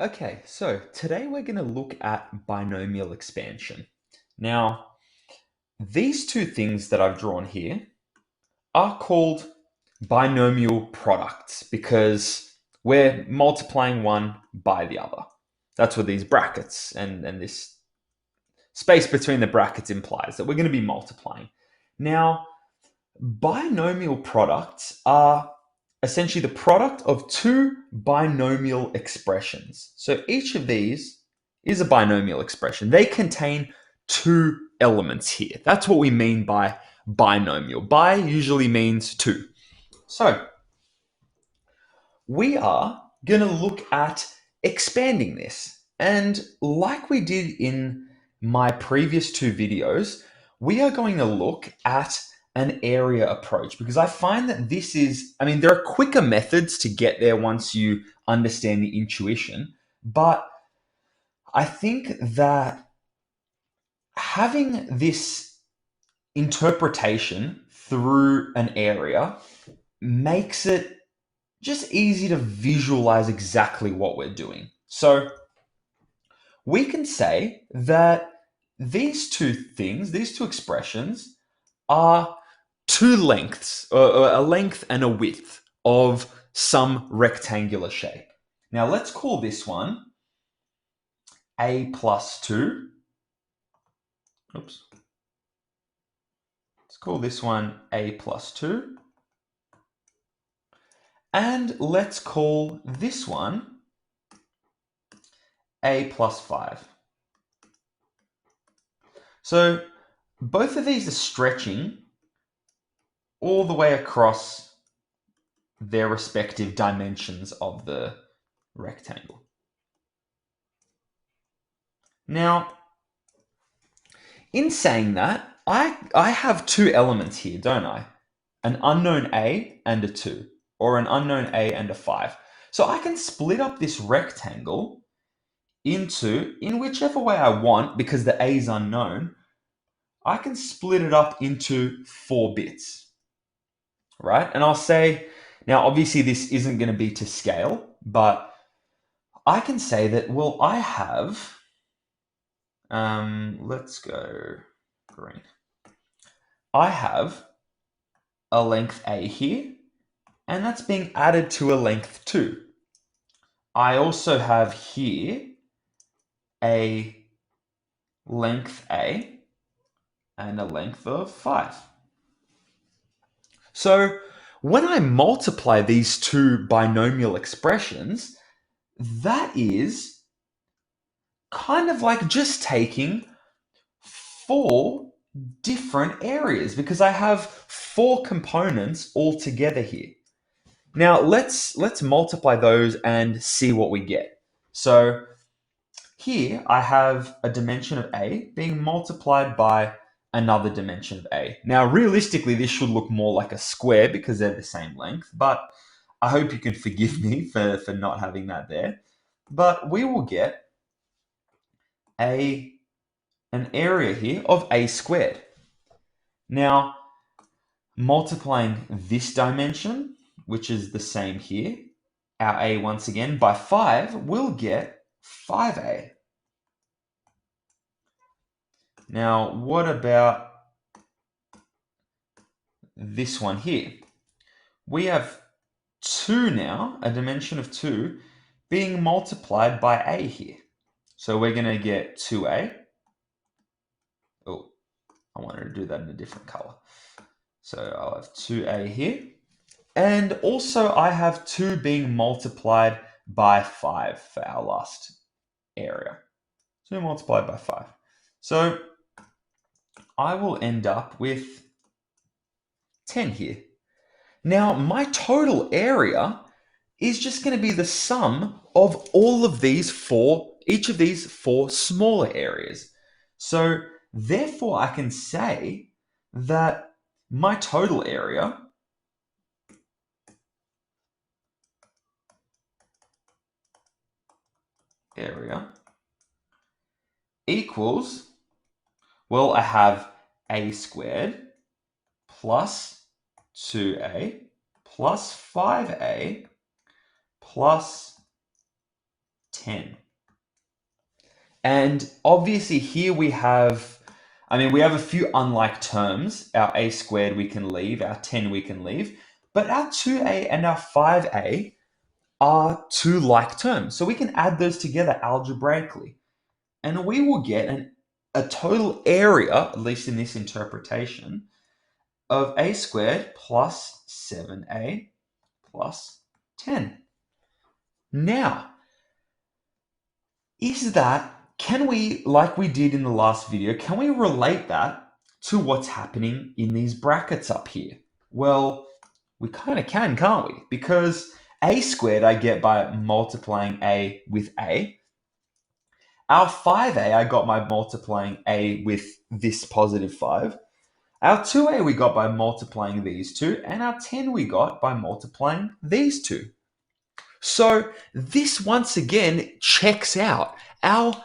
Okay, so today we're going to look at binomial expansion. Now, these two things that I've drawn here are called binomial products because we're multiplying one by the other. That's what these brackets and this space between the brackets implies, that we're going to be multiplying. Now, binomial products are essentially the product of two binomial expressions. So each of these is a binomial expression. They contain two elements here. That's what we mean by binomial. Bi usually means two. So we are going to look at expanding this. And like we did in my previous two videos, we are going to look at an area approach because I find that this is, there are quicker methods to get there once you understand the intuition, but I think that having this interpretation through an area makes it just easy to visualize exactly what we're doing. So we can say that these two things, these two expressions, are two lengths, or a length and a width of some rectangular shape. Now let's call this one a plus 2. Oops. Let's call this one a plus 2. And let's call this one a plus 5. So both of these are stretching all the way across their respective dimensions of the rectangle. Now, in saying that, I have two elements here, don't I? An unknown a and a 2, or an unknown a and a 5. So I can split up this rectangle in whichever way I want, because the a is unknown, I can split it up into 4 bits, right? And I'll say, now obviously this isn't going to be to scale, but I can say that, well, I have, let's go green. I have a length A here, and that's being added to a length 2. I also have here a length A and a length of 5. So when I multiply these two binomial expressions, that is kind of like just taking 4 different areas because I have 4 components all together here. Now let's multiply those and see what we get. So here I have a dimension of A being multiplied by another dimension of A. Now realistically this should look more like a square because they're the same length, but I hope you can forgive me for not having that there. But we will get an area here of A squared. Now, multiplying this dimension, which is the same here, our A once again, by 5, we'll get 5A. Now, what about this one here? We have 2 now, a dimension of 2, being multiplied by A here. So we're going to get 2A. Oh, I wanted to do that in a different color. So I'll have 2A here. And also I have 2 being multiplied by 5 for our last area. 2 multiplied by 5. So I will end up with 10 here. Now my total area is just going to be the sum of all of these 4, each of these 4 smaller areas. So therefore I can say that my total area equals, well, I have A squared plus 2A plus 5A plus 10. And obviously here we have a few unlike terms. Our a squared we can leave, our 10 we can leave, but our 2a and our 5a are two like terms. So we can add those together algebraically. And we will get a total area, at least in this interpretation, of a squared plus 7a plus 10. Now, can we, like we did in the last video, can we relate that to what's happening in these brackets up here? Well, we kind of can, can't we? Because a squared I get by multiplying a with a. Our 5a I got by multiplying a with this positive 5. Our 2a we got by multiplying these two, and our 10 we got by multiplying these two. So this once again checks out. Our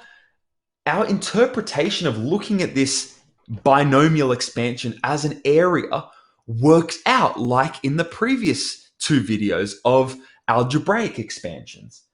interpretation of looking at this binomial expansion as an area works out like in the previous two videos of algebraic expansions.